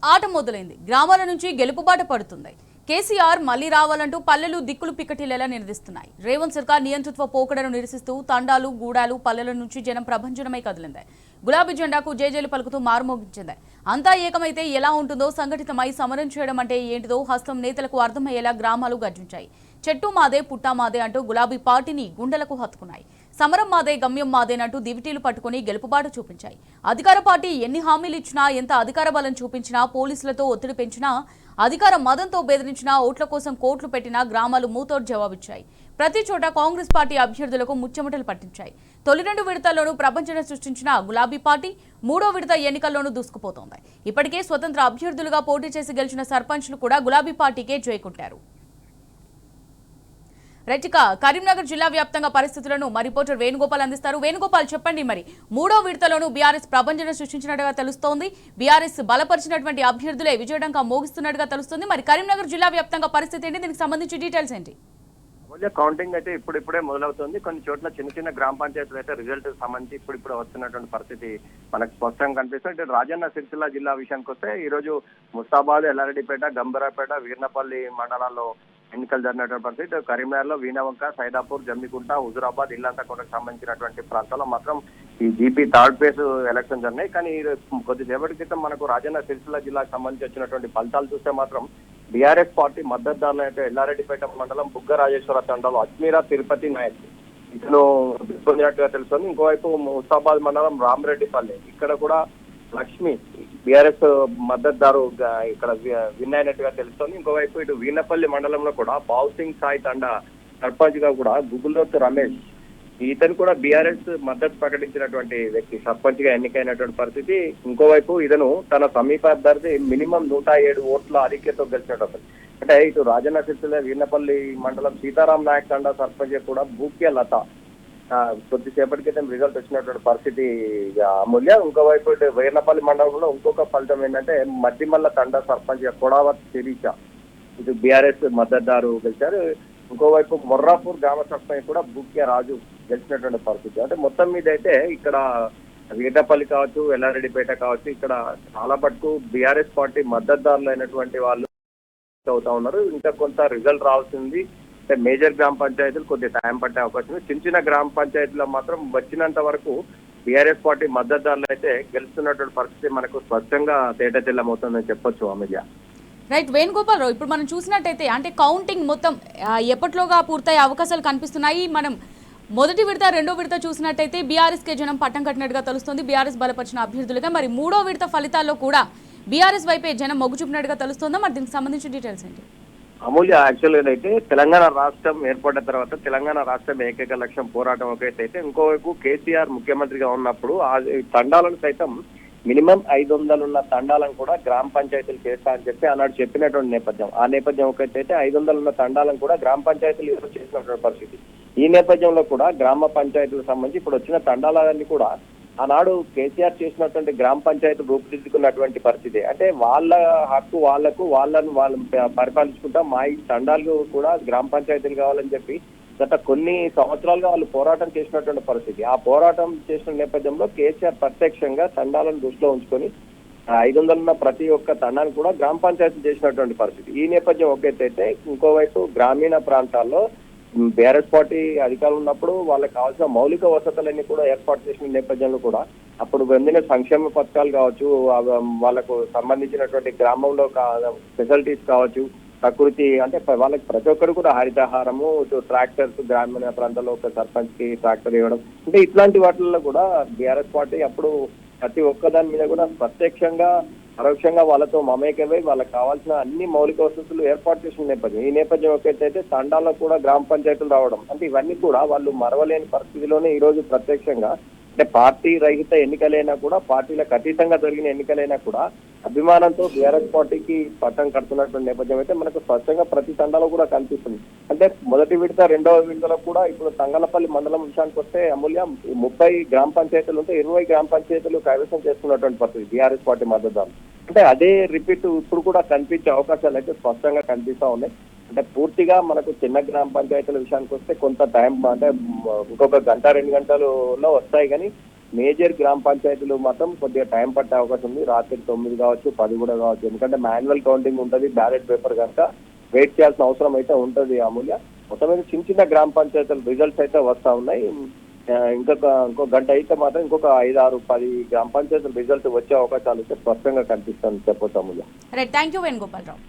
ఆట మొదలైంది. గ్రామాల నుంచి గెలుపుబాట పడుతుంది. కేసీఆర్ మళ్లీ రావాలంటూ పల్లెలు దిక్కులు పిక్కటిలేలా నిలదీస్తున్నాయి. రేవంత్ సర్కార్ నియంతృత్వ పోకడను నిరసిస్తూ తండాలు గూడాలు పల్లెల నుంచి జనం ప్రభంజనమై కదిలింది. గులాబీ జెండాకు జేజేలు పలుకుతూ మారుమోగించింది. అంతా ఏకమైతే ఎలా ఉంటుందో, సంఘటితమై సమరం చేయడం అంటే ఏంటిదో హస్తం నేతలకు అర్థమయ్యేలా గ్రామాలు గర్జించాయి. చెట్టు మాదే పుట్టా మాదే అంటూ గులాబీ పార్టీని గుండెలకు హత్తుకున్నాయి. సమరం మాదే గమ్యం మాదేనంటూ దివిటీలు పట్టుకుని గెలుపుబాటు చూపించాయి. అధికార పార్టీ ఎన్ని హామీలు ఇచ్చినా, ఎంత అధికార బలం చూపించినా, పోలీసులతో ఒత్తిడి పెంచినా, అధికార మదంతో బెదిరించినా, ఓట్ల కోసం కోట్లు పెట్టినా గ్రామాలు మూతోడు జవాబిచ్చాయి. ప్రతి చోట కాంగ్రెస్ పార్టీ అభ్యర్థులకు ముచ్చెమటలు పట్టించాయి. తొలి 2 విడతల్లోనూ ప్రపంచం సృష్టించిన గులాబీ పార్టీ 3వ విడత ఎన్నికల్లోనూ దూసుకుపోతోంది. ఇప్పటికే స్వతంత్ర అభ్యర్థులుగా పోటీ చేసి గెలిచిన సర్పంచ్లు కూడా గులాబీ పార్టీకే జైకొట్టారు. రైట్, కరీంనగర్ జిల్లా వ్యాప్తంగా పరిస్థితులను మా రిపోర్టర్ వేణుగోపాల్ అందిస్తారు. వేణుగోపాల్, చెప్పండి, మరి 3వ విడతలోనూ బీఆర్ఎస్ ప్రభంజనం సృష్టించినట్టుగా తెలుస్తోంది. బీఆర్ఎస్ బలపరిచినటువంటి అభ్యర్థులే విజయడంగా మోగిస్తున్నట్టుగా తెలుస్తుంది. మరి కరీంనగర్ జిల్లా వ్యాప్తంగా పరిస్థితి ఏంటి, దీనికి సంబంధించి డీటెయిల్స్ ఏంటి? కౌంటింగ్ అయితే ఇప్పుడిప్పుడే మొదలవుతుంది. కొన్ని చోట్ల చిన్న చిన్న గ్రామ పంచాయతీలు అయితే రిజల్ట్ సంబంధించి ఇప్పుడిప్పుడు వస్తున్నటువంటి పరిస్థితి మనకు స్పష్టంగా కనిపిస్తుంది. ఇటు రాజన్న సిరిసిల్ల జిల్లా విషయానికి వస్తే ఈ రోజు ముస్తాబాద్, ఎల్లారెడ్డిపేట, గంభీరాపేట, వీర్నపల్లి మండలాల్లో ఎన్నికలు జరిగినటువంటి పరిస్థితి. కరీంనగర్ లో వీణవంక, సైదాపూర్, జమ్మికుంట, హుజురాబాద్, ఇల్లంతకోటకు సంబంధించినటువంటి ప్రాంతాల్లో మాత్రం ఈ జీపీ థర్డ్ ఫేజ్ ఎలక్షన్ జరిగినాయి. కానీ కొద్దిసేపటి క్రితం మనకు రాజన్న సిరిసిల్ల జిల్లాకు సంబంధించి వచ్చినటువంటి ఫలితాలు చూస్తే మాత్రం బీఆర్ఎస్ పార్టీ మద్దతుదారులు అయితే ఎల్లారెడ్డిపేట మండలం బుగ్గ రాజేశ్వర తండాలో అజ్మీరా తిరుపతి నాయక్ ఇతను పొందినట్టుగా తెలుస్తుంది. ఇంకోవైపు ముస్తాబాద్ మండలం రామరెడ్డిపల్లి ఇక్కడ కూడా లక్ష్మి బీఆర్ఎస్ మద్దతుదారు ఇక్కడ విన్ అయినట్టుగా తెలుస్తోంది. ఇంకోవైపు ఇటు వీనపల్లి మండలంలో కూడా బావుసింగ్ సాయి తండా సర్పంచ్ గా కూడా గుగులోతు రమేష్ ఇతను కూడా బీఆర్ఎస్ మద్దతు ప్రకటించినటువంటి వ్యక్తి సర్పంచ్ గా ఎన్నికైనటువంటి పరిస్థితి. ఇంకోవైపు ఇతను తన సమీప అభ్యర్థి మినిమం 107 ఓట్ల ఆధిక్యతతో గెలిచినట్టు. అంటే ఇటు రాజన్న సిరిసిల్ల వీర్నపల్లి మండలం సీతారాం నాయక్ తండా సర్పంచ్ కూడా భూక్య లత కొద్దిసేపటి క్రితం రిజల్ట్ వచ్చినటువంటి పరిస్థితి అమూల్య. ఇంకోవైపు వీర్నపల్లి మండలంలో ఇంకొక ఫలితం ఏంటంటే మద్దిమల్ల తండా సర్పంచ్ కొడావత్ శిరీష ఇటు బీఆర్ఎస్ మద్దతుదారు గెలిచారు. ఇంకోవైపు మొర్రాపూర్ గ్రామ సర్పంచ్ కూడా భూక్య రాజు గెలిచినటువంటి పరిస్థితి. అంటే మొత్తం మీద అయితే ఇక్కడ వీర్నపల్లి కావచ్చు, ఎల్లారెడ్డిపేట కావచ్చు, ఇక్కడ చాలా మటుకు బీఆర్ఎస్ పార్టీ మద్దతుదారులు అయినటువంటి వాళ్ళు అవుతా ఉన్నారు. ఇంకా కొంత రిజల్ట్ రావాల్సింది. మేజర్ గ్రామ పంచాయతీలు కొద్దిగా టైం పట్టే అవకాశం ఉంది. చిన్న చిన్న గ్రామ పంచాయతీలో మాత్రం వచ్చినంత వరకు బీఆర్ఎస్ పార్టీ మద్దతుదారులు అయితే గెలుస్తున్నటువంటి పరిస్థితి మనకు స్పష్టంగా తేటతెల్లమవుతుందని చెప్పొచ్చు అమూల్య. రైట్ వేణుగోపాల్ రావు, ఇప్పుడు మనం చూసినట్టయితే అంటే కౌంటింగ్ మొత్తం ఎప్పట్లోగా పూర్తయ్యే అవకాశాలు కనిపిస్తున్నాయి. మనం మొదటి విడత 2వ విడత చూసినట్టయితే బీఆర్ఎస్కే జనం పట్టం కట్టినట్టుగా తెలుస్తుంది, బీఆర్ఎస్ బలపరిచిన అభ్యర్థులుగా. మరి 3వ విడత ఫలితాల్లో కూడా బీఆర్ఎస్ వైపే జనం మొగ్గు చూపినట్టుగా తెలుస్తుందా? మరి దీనికి సంబంధించిన డీటెయిల్స్ ఏంటి? అమూల్య, యాక్చువల్గా అయితే తెలంగాణ రాష్ట్రం ఏర్పడిన తర్వాత తెలంగాణ రాష్ట్రం ఏకైక లక్ష్యం పోరాటం ఒకైతే అయితే ఇంకోవైపు కేసీఆర్ ముఖ్యమంత్రిగా ఉన్నప్పుడు ఆ తండాలను సైతం మినిమం 500 ఉన్న తండాలను కూడా గ్రామ పంచాయతీలు చేస్తా అని చెప్పి ఆనాడు చెప్పినటువంటి నేపథ్యం. ఆ నేపథ్యం ఒకైతే 500 ఉన్న తండాలను కూడా గ్రామ పంచాయతీలు చేసినటువంటి పరిస్థితి. ఈ నేపథ్యంలో కూడా గ్రామ పంచాయతీలకు సంబంధించి ఇప్పుడు వచ్చిన తండాలన్నీ కూడా ఆనాడు కేసీఆర్ చేసినటువంటి గ్రామ పంచాయతీలు రూపుదిద్దుకున్నటువంటి పరిస్థితి. అంటే వాళ్ళ హక్కు వాళ్ళను వాళ్ళు పరిపాలించుకుంటా మా ఈ తండాలు కూడా గ్రామ పంచాయతీలు కావాలని చెప్పి గత కొన్ని సంవత్సరాలుగా వాళ్ళు పోరాటం చేసినటువంటి పరిస్థితి. ఆ పోరాటం చేసిన నేపథ్యంలో కేసీఆర్ ప్రత్యక్షంగా తండాలను దృష్టిలో ఉంచుకొని 500 ఉన్న ప్రతి ఒక్క తండాన్ని కూడా గ్రామ పంచాయతీ చేసినటువంటి పరిస్థితి. ఈ నేపథ్యం ఒకటైతే ఇంకోవైపు గ్రామీణ ప్రాంతాల్లో బీఆర్ఎస్ పార్టీ అధికారులు ఉన్నప్పుడు వాళ్ళకి కావాల్సిన మౌలిక వసతులన్నీ కూడా ఏర్పాటు చేసిన నేపథ్యంలో కూడా అప్పుడు పొందిన సంక్షేమ పథకాలు కావచ్చు, వాళ్ళకు సంబంధించినటువంటి గ్రామంలో ఫెసిలిటీస్ కావచ్చు, ప్రకృతి అంటే వాళ్ళకి ప్రతి ఒక్కరు కూడా హరితహారము, ట్రాక్టర్స్ గ్రామీణ ప్రాంతాల్లో ఒక సర్పంచ్ కి ట్రాక్టర్ ఇవ్వడం, అంటే ఇట్లాంటి వాటిల్లో కూడా బీఆర్ఎస్ పార్టీ అప్పుడు ప్రతి ఒక్క దాని మీద కూడా ప్రత్యక్షంగా పరోక్షంగా వాళ్ళతో మమేకమై వాళ్ళకి కావాల్సిన అన్ని మౌలిక వసతులు ఏర్పాటు చేసిన నేపథ్యం. ఈ నేపథ్యం ఒకటైతే తండాల్లో కూడా గ్రామ పంచాయతీలు రావడం, అంటే ఇవన్నీ కూడా వాళ్ళు మరవలేని పరిస్థితిలోనే ఈ రోజు ప్రత్యక్షంగా అంటే పార్టీ రహిత ఎన్నికలైనా కూడా పార్టీలకు అతీతంగా జరిగిన ఎన్నికలైనా కూడా అభిమానంతో బీఆర్ఎస్ పార్టీకి పట్టం కడుతున్నటువంటి నేపథ్యం అయితే మనకు స్పష్టంగా ప్రతి తండాలో కూడా కనిపిస్తుంది. అంటే మొదటి విడత 2వ విడతలో కూడా ఇప్పుడు తంగలపల్లి మండలం విషయానికి వస్తే అమూల్య 30 గ్రామ పంచాయతీలు ఉంటే 20 గ్రామ పంచాయతీలు కైవసం చేసుకున్నటువంటి పరిస్థితి బీఆర్ఎస్ పార్టీ మద్దతుదారులు. అంటే అదే రిపీట్ ఇప్పుడు కూడా కనిపించే అవకాశాలు అయితే స్పష్టంగా కనిపిస్తా ఉన్నాయి. అంటే పూర్తిగా మనకు చిన్న గ్రామ పంచాయతీల విషయానికి వస్తే కొంత టైం అంటే ఇంకొక 1-2 గంటలలో వస్తాయి. కానీ మేజర్ గ్రామ పంచాయతీలు మాత్రం కొద్దిగా టైం పట్టే అవకాశం ఉంది. రాత్రి 9 కావచ్చు, 10 కూడా కావచ్చు. ఎందుకంటే మాన్యువల్ కౌంటింగ్ ఉంటుంది, బ్యాలెట్ పేపర్ కనుక వెయిట్ చేయాల్సిన అవసరం అయితే ఉంటుంది. అమూల్య మొత్తం మీద చిన్న చిన్న గ్రామ పంచాయతీల రిజల్ట్స్ అయితే వస్తా ఉన్నాయి. ఇంకో గంట అయితే మాత్రం ఇంకొక 5, 6, 10 గ్రామ పంచాయతీల రిజల్ట్ వచ్చే అవకాశాలు అయితే స్పష్టంగా కనిపిస్తుంది చెప్పొచ్చు Amulya. Right, thank you Venugopal Rao.